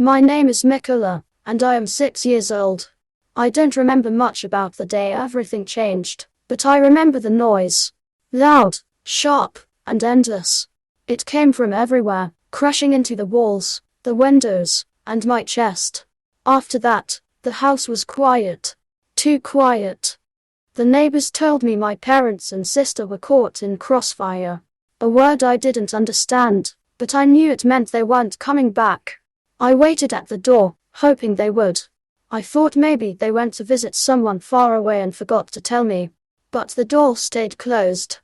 My name is Mikola, and I am 6 years old. I don't remember much about the day everything changed, but I remember the noise. Loud, sharp, and endless. It came from everywhere, crashing into the walls, the windows, and my chest. After that, the house was quiet. Too quiet. The neighbors told me my parents and sister were caught in crossfire. A word I didn't understand, but I knew it meant they weren't coming back. I waited at the door, hoping they would. I thought maybe they went to visit someone far away and forgot to tell me. But the door stayed closed.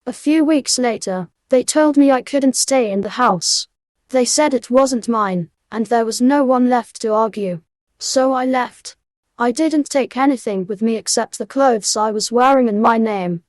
A few weeks later, they told me I couldn't stay in the house. They said it wasn't mine, and there was no one left to argue. So I left. I didn't take anything with me except the clothes I was wearing and my name.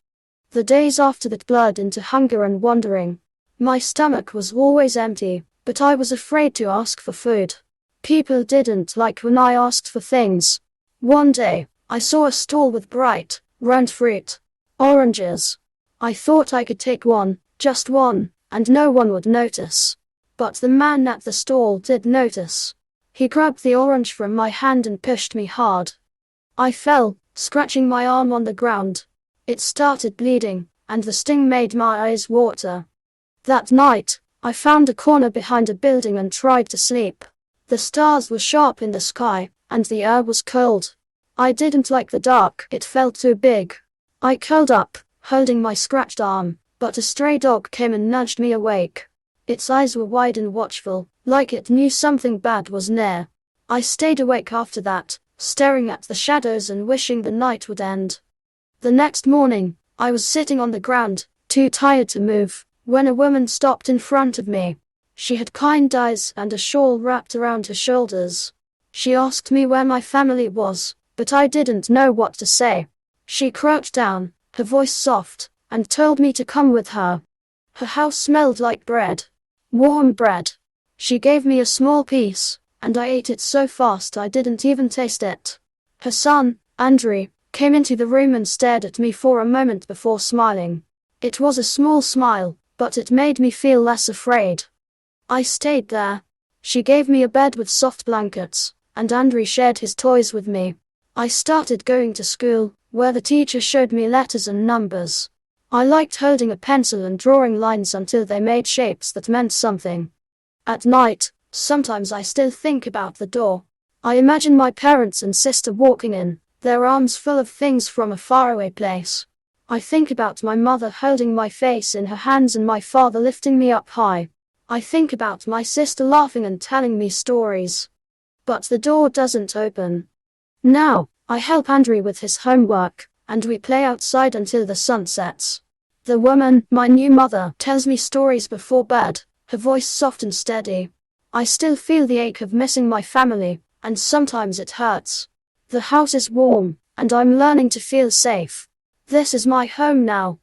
The days after that blurred into hunger and wandering. My stomach was always empty, but I was afraid to ask for food. People didn't like when I asked for things. One day, I saw a stall with bright, round fruit. Oranges. I thought I could take one, just one, and no one would notice. But the man at the stall did notice. He grabbed the orange from my hand and pushed me hard. I fell, scratching my arm on the ground. It started bleeding, and the sting made my eyes water. That night, I found a corner behind a building and tried to sleep. The stars were sharp in the sky, and the air was cold. I didn't like the dark, it felt too big. I curled up, holding my scratched arm, but a stray dog came and nudged me awake. Its eyes were wide and watchful, like it knew something bad was near. I stayed awake after that, staring at the shadows and wishing the night would end. The next morning, I was sitting on the ground, too tired to move, when a woman stopped in front of me. She had kind eyes and a shawl wrapped around her shoulders. She asked me where my family was, but I didn't know what to say. She crouched down, her voice soft, and told me to come with her. Her house smelled like bread. Warm bread. She gave me a small piece, and I ate it so fast I didn't even taste it. Her son, Andrew, came into the room and stared at me for a moment before smiling. It was a small smile, but it made me feel less afraid. I stayed there. She gave me a bed with soft blankets, and Andrew shared his toys with me. I started going to school, where the teacher showed me letters and numbers. I liked holding a pencil and drawing lines until they made shapes that meant something. At night, sometimes I still think about the door. I imagine my parents and sister walking in, their arms full of things from a faraway place. I think about my mother holding my face in her hands and my father lifting me up high. I think about my sister laughing and telling me stories. But the door doesn't open. Now, I help Andrew with his homework, and we play outside until the sun sets. The woman, my new mother, tells me stories before bed, her voice soft and steady. I still feel the ache of missing my family, and sometimes it hurts. The house is warm, and I'm learning to feel safe. This is my home now,